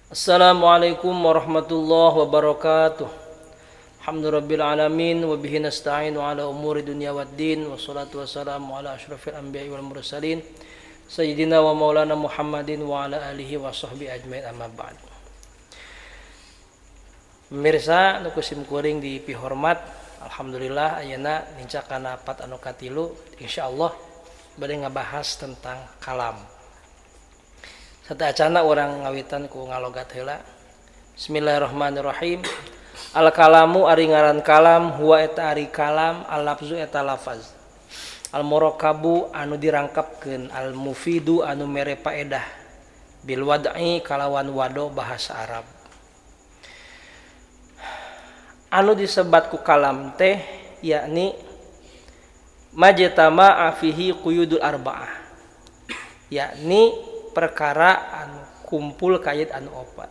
Assalamualaikum warahmatullahi wabarakatuh. Alhamdulillahirabbil alamin wa bihi nasta'inu ala umuri dunya waddin wassalatu wassalamu ala asyrafil anbiya'i wal mursalin sayyidina wa maulana Muhammadin wa ala alihi wa sahbihi ajmain amma ba'd. Pemirsa nu kusim kuring di pihormat, alhamdulillah ayeuna nincak kana 4 anu katilu insyaallah bade ngabahas tentang kalam. Satacana orang ngawitan ku ngalogat heula. Bismillahirrahmanirrahim. Al kalamu ari ngaran kalam huwa eta ari kalam al lafzu eta lafaz. Al murakabu anu dirangkapkeun al mufidu anu mere paedah bil wad'i kalawan wado bahasa Arab. Anu disebat ku kalam teh yakni majtama'a fihi quyudul arba'ah. Yakni perkara anu kumpul kayit anu opat.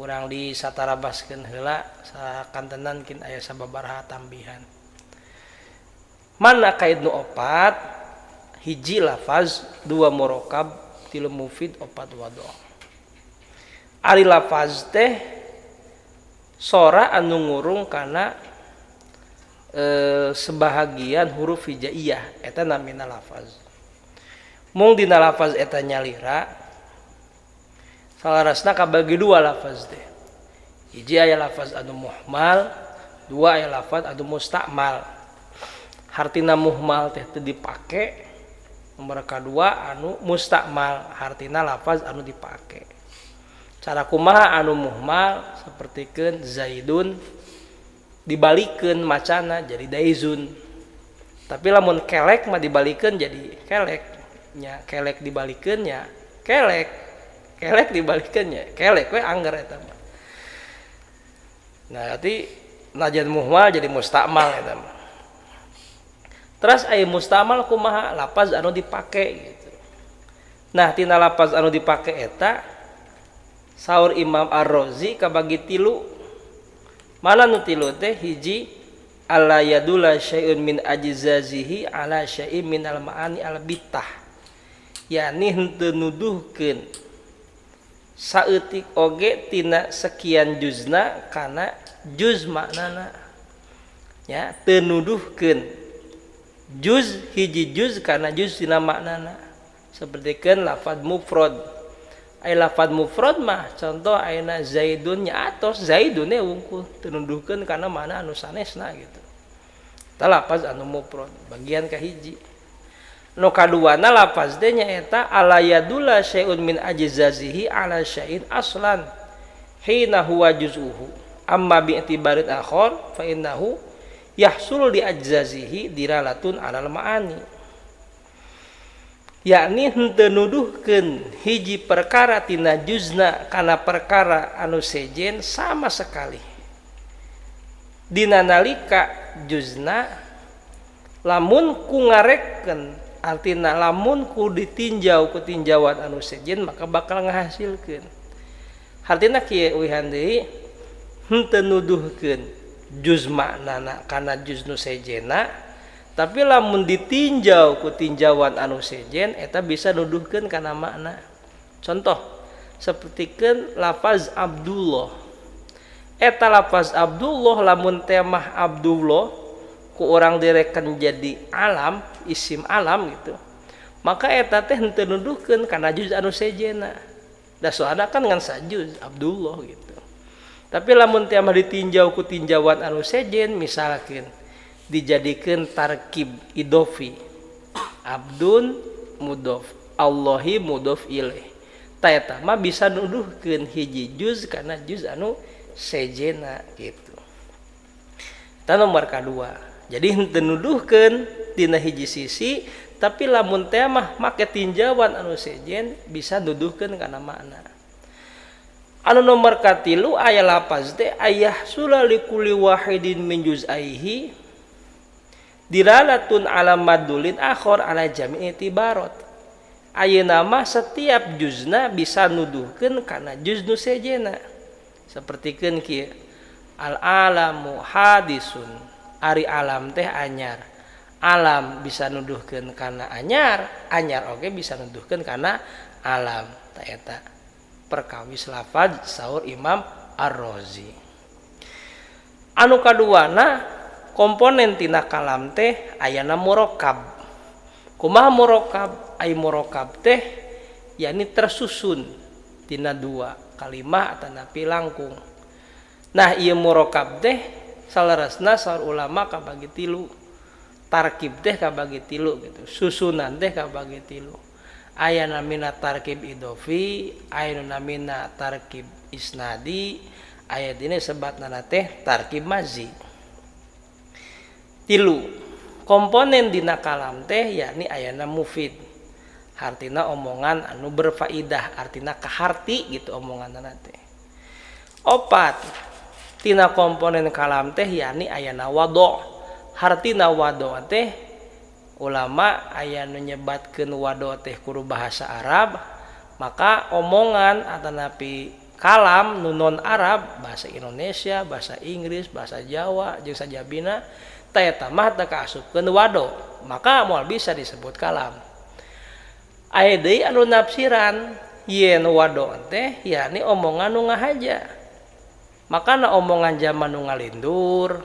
Urang disatarabaskeun heula sakantenan kin aya sababaraha tambihan. Mana kayit nu opat? Hiji lafaz, dua murakab, tilu mufid, opat wado. Ari lafaz teh sora anu ngurung kana sebahagian huruf hijaiyah eta namina lafaz. Mung dina lafaz eta nyalira salarasna kabagi dua lafaz teh. Hiji aya lafaz anu muhmal, dua aya lafaz anu mustakmal. Hartina muhmal teh teu dipake, nomor kadua anu mustakmal, hartina lafaz anu dipake. Cara kumaha anu muhmal sapertikeun zaidun dibalikeun macana jadi daizun. Tapi lamun kelek mah dibalikeun jadi kelek. Nya kelek dibalikeun nya kelek dibalikeun nya kelek we angger eta mah. Nah berarti najan muhmal jadi mustakmal eta mah. Terus aya mustakmal kumaha lafaz anu dipake gitu. Nah tina lafaz anu dipake eta saur Imam Ar-Razi kabagi tilu. Mana nu tilu teh? Hiji alla yadula syai'un min ajzazihi ala syai'in minal ma'ani al-bittah. Yani henteu nuduhkeun saeutik oge tina sekian juzna kana juz maknana. Ya, teu nuduhkeun juz hiji juz kana juz tina maknana. Sapertikeun lafaz mufrad. Ai lafaz mufrad mah contoh ayeuna zaidun nya atos zaidun we wungkul teu nuduhkeun kana makna anu sanesna gitu. Tah lafaz anu mufrad bagian ka hiji. Nu kaduana lafaz teh nyaeta ala yadula syai'un min ajzazihi ala syai'in aslan hina huwa juz'uhu amma bi i'tibarit akhar fa innahu yahsul li ajzazihi diralatun alal ma'ani. Yakni henteu nuduhkeun hiji perkara tina juzna kana perkara anu sejen sama sekali. Dina nalika juzna lamun ku ngarekkeun artina lamun ku ditinjau ku tinjauan anu sejen maka bakal ngahasilkeun. Artina kieu uihan deui henteu nuduhkeun juz maknana kana juz nu sejena, tapi lamun ditinjau ku tinjauan anu sejen eta bisa nuduhkeun kana makna. Contoh sapertikeun lafaz Abdullah. Eta lafaz Abdullah lamun teh mah Abdullah ku orang direken jadi alam, isim alam gitu. Maka eta teh henteu nuduhkeun kana juz anu sejena. Da soalna kan ngan sajuz Abdullah gitu. Tapi lamun teh mah ditinjau ku tinjauan anu sejen misalkeun dijadikeun tarkib idofi. Abdun mudhof, Allahi mudhof ilaih. Tah eta mah bisa nuduhkeun hiji juz kana juz anu sejena gitu. Tah nomor kadua. Jadi henteu nuduhkeun tina hiji sisi, tapi lamun teh mah make tinjauan anu sejen bisa nuduhkeun kana makna. Anu nomor katilu aya lafaz teh ayah sulali kulli wahidin min juz'aihi diralatun ala madulin akhar ala jami'i tibarat. Ayeuna mah setiap juzna bisa nuduhkeun kana juz nu sejena. Sapertikeun kieu al alamu hadisun. Ari alam teh anyar. Alam bisa nuduhkeun kana anyar, anyar oge bisa nuduhkeun kana alam. Ta eta perkawis lafaz saur Imam Ar-Razi. Anu kaduana komponen tina kalam teh ayana murakkab. Kumaha murakkab? Ai murakkab teh yakni tersusun tina dua kalimah atanapi langkung. Nah ieu murakkab teh salerasna saur ulama kabagi tilu. Tarkib teh kabagi tilu gitu. Susunan teh kabagi tilu. Aya namina tarkib idofi, aya namina tarkib isnadi, aya dina sebatna teh tarkib mazi. Tilu komponen dina kalam teh yakni ayana mufid. Artina omongan anu berfaidah, artina kaharti gitu omonganna teh. Opat tina komponen kalam teh yakni ayana wado. Hartina wado teh ulama aya nu nyebatkeun wado teh kudu bahasa Arab, maka omongan atanapi kalam nu non Arab, bahasa Indonesia, bahasa Inggris, bahasa Jawa jeung sajabina teh eta mah teu kaasupkeun wado, maka moal bisa disebut kalam. Aya deui anu nafsiran yen wado teh yakni omongan nu ngahaja. Makana omongan zaman nu ngalindur,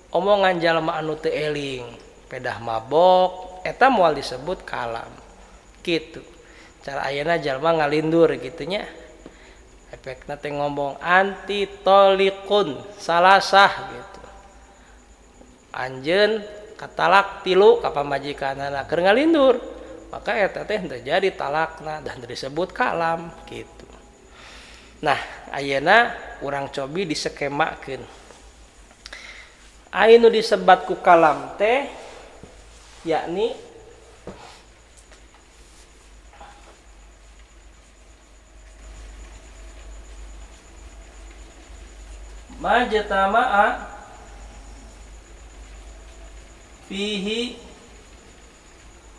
omongan jalma anu teu eling, pedah mabok, eta moal disebut kalam. Kitu. Cara ayeuna jalma ngalindur kitu nya. Efekna teh ngomong anti tolikun, salasah gitu. Anjeun katalak tilu ka pamajikanana keur ngalindur. Maka eta teh teu jadi talakna dan disebut kalam gitu. Nah, ayeuna urang cobi diskemakeun. Anu disebat ku kalam teh yakni majtama'a fihi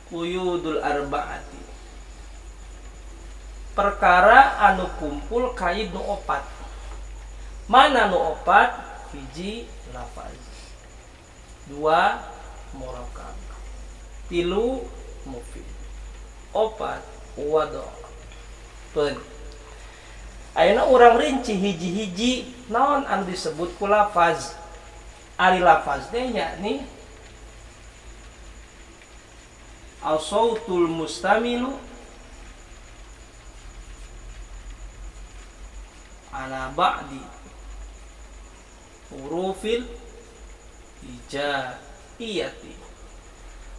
quyudul arba'ati, perkara anu kumpul kaid nu opat. Mana nu opat? Hiji lafaz, dua murakkab, tilu mufid, opat wado. Pun ayeuna urang rinci hiji-hiji naon anu disebut ku lafaz. Ari lafaz teh yakni as-sautul mustamilu ala ba'di hurufil hijaiyati.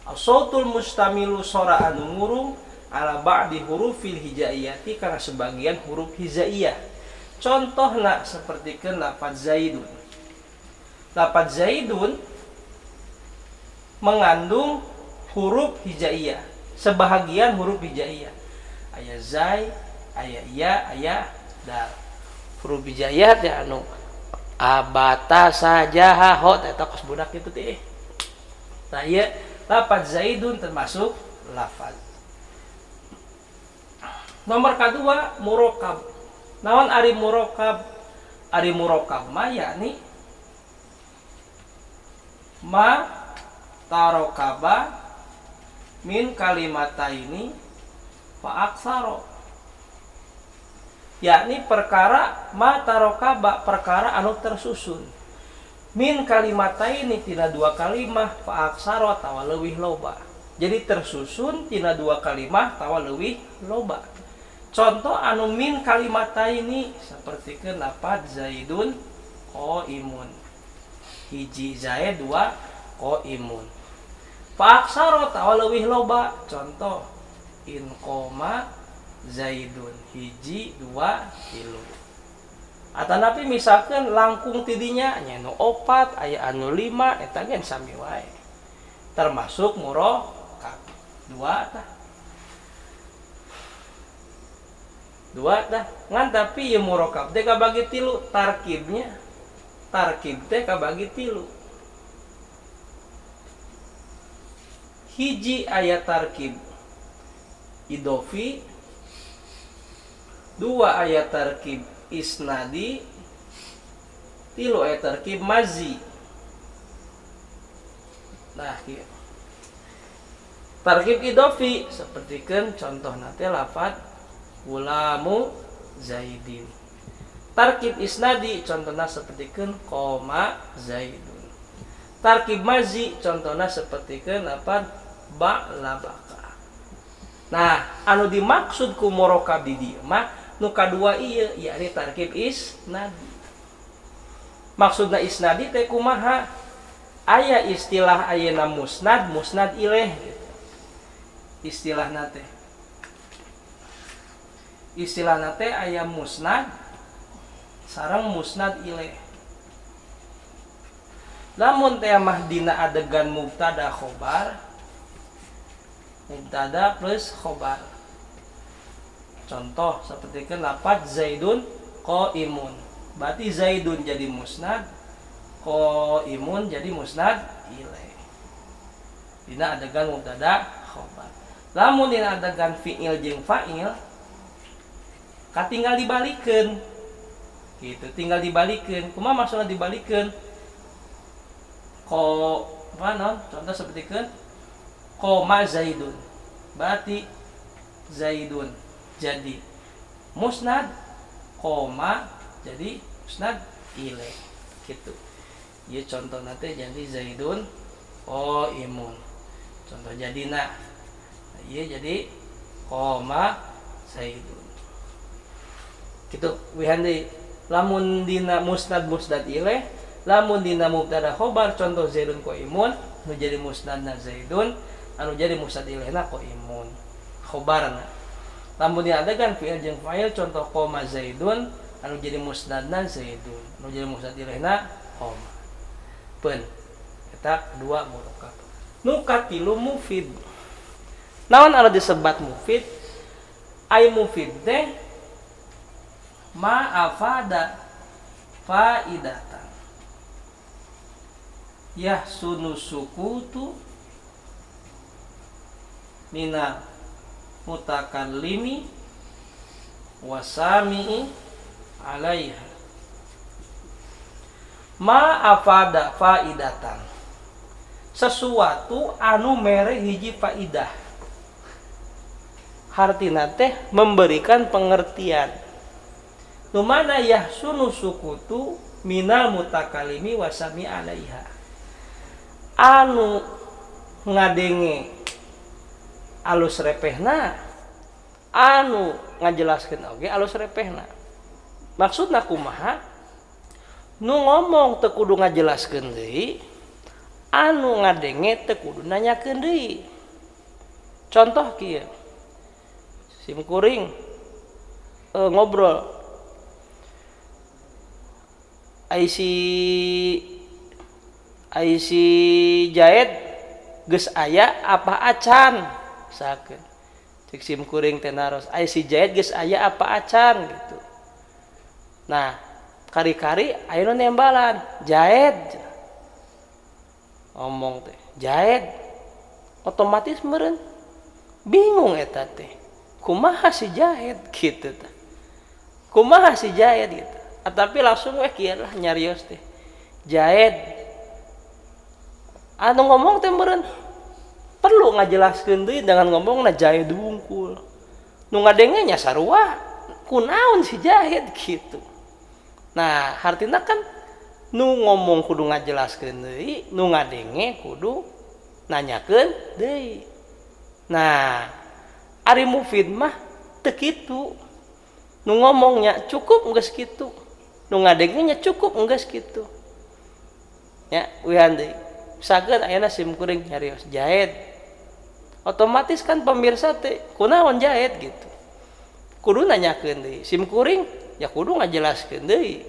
As-sautul mustamilu sora anu ngurung ala ba'di hurufil hijaiyati karena sebagian huruf hijaiyah. Contohna sapertikeun lafaz zaidun. Lafaz zaidun mengandung huruf hijaiyah, sebahagian huruf hijaiyah. Aya zai, aya iya, aya dal. Huruf hijaiyah teh anu abata sajaha hot eta kos budak kitu teh. Nah ieu lafaz zaidun termasuk lafaz. Nomor kedua murakkab. Naon ari murakkab? Ari murakkab mah yakni ma tarokaba min kalimataini fa aksaro, yakni perkara ma tarokaba, perkara anu tersusun min kalimataini tina dua kalimah fa aksaro tawa leuwih loba. Jadi tersusun tina dua kalimah tawa leuwih loba. Contoh anu min kalimataini sapertikeun lafaz zaidun qaimun, hiji zaid dua qaimun. Fa aksaro tawa leuwih loba. Contoh in qoma zaidun, hiji dua tilu. Atanapi misalkan langkung tidinya nya nu 4 aya anu 5 eta gen sami wae. Termasuk murakkab. Dua tah. Ngan tapi ieu murakkab teh kabagi tilu tarkibnya. Tarkib teh kabagi tilu. Hiji aya tarkib idofi, dua aya tarkib isnadi, tilu aya tarkib mazi. Nah, kieu. Tarkib idofi sapertikeun contohna teh lafaz gulamu zaidin. Tarkib isnadi contohna sapertikeun koma zaidun. Tarkib mazi contohna sapertikeun lapan ba'labaka. Nah, anu dimaksud ku murokab di dieu mah nu kadua ieu yakni tarkib isnadi. Maksudna isnadi teh kumaha? Aya istilah ayeuna musnad, musnad ilaih gitu. Istilahna teh. Istilahna teh aya musnad sareng musnad ilaih. Lamun teh mah dina adegan mubtada khobar, mubtada plus khobar. Contoh sapertikeun lafaz zaidun qaimun. Berarti zaidun jadi musnad, qaimun jadi musnad ilaih. Dina adegan mubtada khobar. Lamun dina adegan fiil jeung fa'il katinggal dibalikeun. Gitu, tinggal dibalikeun. Kumaha maksudna dibalikeun? Mana? Contoh sapertikeun koma zaidun. Berarti zaidun jadi musnad, koma jadi musnad ilaih. Gitu. Ieu contoh nanti jadi zaidun qaimun. Contoh jadina. Ieu jadi koma zaidun. Gitu wihandi lamun dina musnad musnad ilaih, lamun dina mubtada khobar contoh zaidun qaimun nu jadi musnadna zaidun, anu jadi musnad ilaihna qaimun khobarna. Lamun dina adegan fi'il jeung fa'il contoh qoma zaidun anu jadi musnadna zaidun, anu jadi musnad ilaihna qoma. Peun eta dua murokab. Nu katilu mufid. Naon anu disebat mufid? Ai mufid teh ma afada faidatan yahsunu sukutu mina mutakallimi wasami'i alaiha. Ma afada faidatan, sesuatu anu mere hiji faidah, hartina teh memberikan pengertian. Nu mana yahsunu sukutu minal mutakalimi wasami alaiha, anu ngadenge alus repehna, anu ngajelaskeun oge alus repehna. Maksudna kumaha? Nu ngomong teu kudu ngajelaskeun deui, anu ngadenge teu kudu nanyakeun deui. Contoh kieu, simkuring ngobrol, ai si Jaed geus aya apa acan sakeun. Cik simkuring teh naros, ai si Jaed geus aya apa acan gitu. Nah, kari-kari ayeuna nembalan Jaed. Ngomong teh Jaed. Otomatis meureun bingung eta teh. Kumaha si Jaed gitu teh. Kumaha si Jaed gitu. Tapi langsung we kieu lah nyarios teh. Jaed. Anu ngomong teh meureun perlu ngajelaskeun deui dengan ngomongna Jaed wungkul. Nu ngadenge nya sarua kunaon si Jaed gitu. Nah, hartina kan nu ngomong kudu ngajelaskeun deui, nu ngadenge kudu nanyakeun deui. Nah, ari mufid mah teu kitu. Nu ngomongnya cukup geus kitu. Nu ngadenge nya cukup geus kitu. Ya, wihan deui. Sageun ayeuna simkuring nyarios Jaed. Otomatis kan pemirsa teh kunaon Jaed gitu. Kudu nanyakeun deui. Simkuring ya kudu ngajelaskeun deui.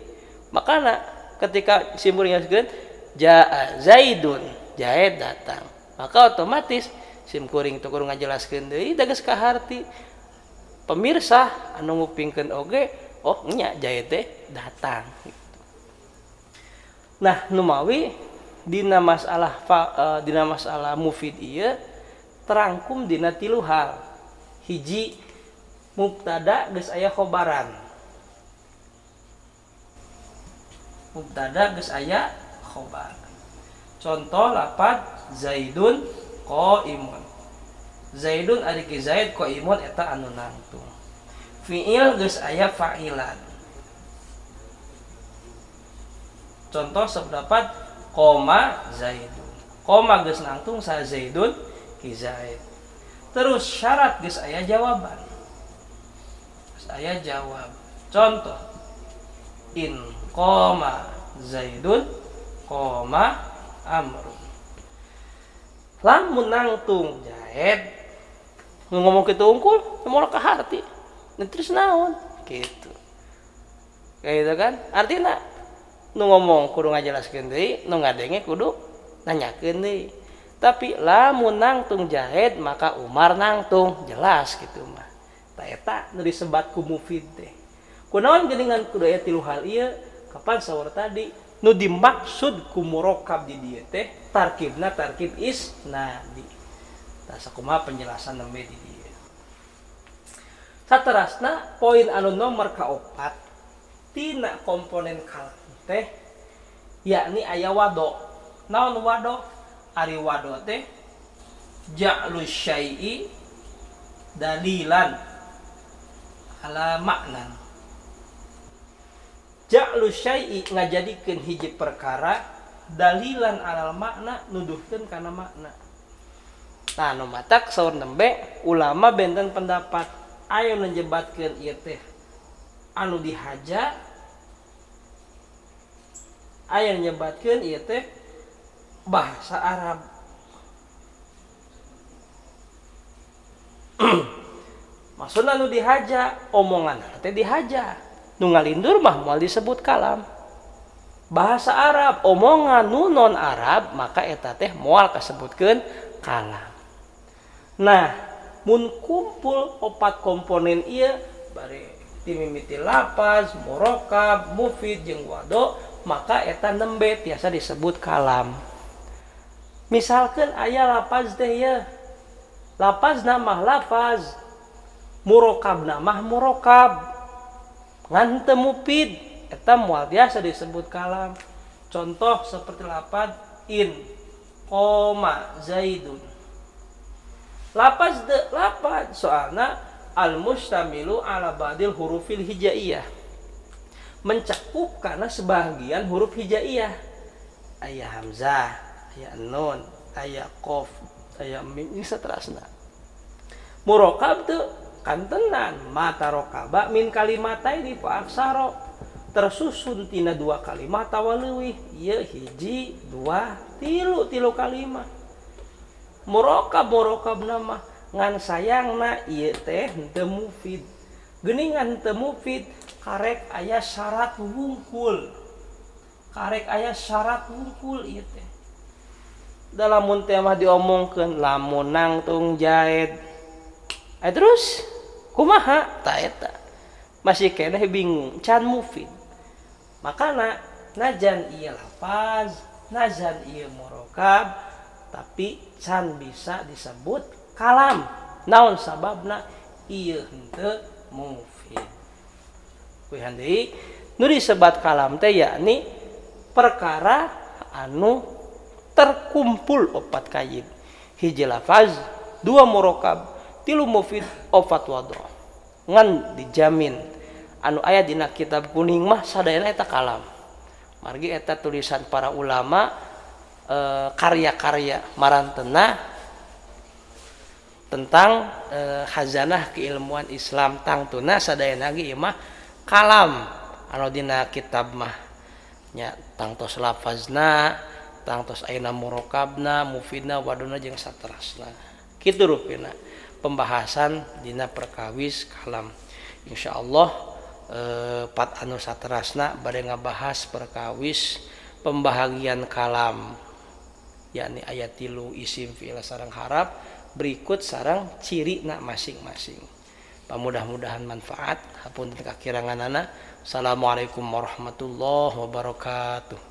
Makana ketika simkuring ngajelaskeun jaa Zaidun, Jaed datang. Maka otomatis simkuring teu kudu ngajelaskeun deui da geus kaharti. Pemirsa anu ngupingkeun oge, oh nya Jaed teh datang gitu. Nah, nu mawi dina masalah mufid ieu terangkum dina 3 hal. Hiji, mubtada geus aya khobaran. Mubtada geus aya khobar. Contoh lafaz Zaidun qaimun. Zaidun ari ki Zaid qaimun eta anu nangtung. fiil geus aya fa'ilan. Contoh sependapat koma zaidun. Koma geus nangtung sa zaidun ki zaid. Terus syarat geus aya jawaban. Geus aya jawab. Contoh in koma zaidun koma amrun. Lamun nangtung zaid ngomong kitu unggul moal ka harti. Terus naon gitu. Kayak gitu kan? Artinya nu ngomong kudu ngajelaskeun deui, nu ngadenge kudu nanyakeun deui. Tapi lamun nangtung jahid maka Umar nangtung, jelas gitu mah. Ta eta nu disebat ku mufid teh. Kunaon geuningan kudu aya tilu hal ieu? Kapan saur tadi nu dimaksud ku murakkab di dieu teh tarkibna tarkib isnadi. Tah sakumaha penjelasan nembe di dieu. Saterasna poin anu nomor kaopat tina komponen kalam teh yakni aya wado. Naon wado? Ari wado teh ja'lu syai'i dalilan ala makna. Ja'lu syai'i ngajadikeun hiji perkara dalilan alal makna nuduhkeun kana makna. Nah, nu matak saur nembe ulama benten pendapat aya njebatkeun ieu teh anu dihaja, aya nyebatkeun ieu teh bahasa Arab. Maksudna anu dihaja omongan teh dihaja, nu ngalindur mah moal disebut kalam. Bahasa Arab omongan nu non Arab maka eta teh moal kasebutkeun kalam. Nah, mun kumpul opat komponen ieu bari timimiti lafaz, murakkab, mufid jeung wado, maka eta nembe tiasa disebut kalam. Misalkan aya lafaz teh ieu. Lafazna mah lafaz, murakkabna mah murakkab. Ngan teu mufid, eta moal tiasa disebut kalam. Contoh seperti lafaz in qoma zaidun. Lafaz soalna al-mustamilu ala badil hurufil hijaiyah. Mencakup karena sebagian huruf hijaiyah. Aya hamzah, aya nun, aya qaf, aya mim, ini saterasna. Murakkab teu kantenan mata rokaba min kalimataini fa aksara. Tersusun tina dua kalimat atawa leuwih. Ieu hiji, dua, tilu kalimat. Murakkab nama ngan sayangna ieu teh teu mufid. Geuningan teu mufid karek aya syarat wungkul. Karek aya syarat wungkul ieu teh. Da lamun teh mah diomongkeun lamun nangtung jaid. Terus kumaha? Ta eta. Masih keneh bingung, can mufid. Makana najan ieu lafaz, najan ieu murakkab tapi can bisa disebut kalam. Naon sababna? Ieu henteu mufid. Kuihan deui nu disebat kalam teh yakni perkara anu terkumpul opat kayid. Hiji lafaz, dua murakkab, tilu mufid, opat wado. Ngan dijamin anu aya dina kitab kuning mah sadayana eta kalam. Margi eta tulisan para ulama karya-karya marantena tentang khazanah keilmuan Islam tangtuna sadayana ge mah kalam anu dina kitab mah nya tangtos lafazna, tangtos ayeuna murakkabna, mufidna, wadona jeung saterasna. Kitu rupina pembahasan dina perkawis kalam. Insyaallah pat anu saterasna bade ngabahas perkawis pembahagian kalam, yakni ayat tilu isim fi'il sareng harap berikut sareng cirina masing-masing. Mudah-mudahan manfaat. Hapunten kakiranganana. Assalamualaikum warahmatullahi wabarakatuh.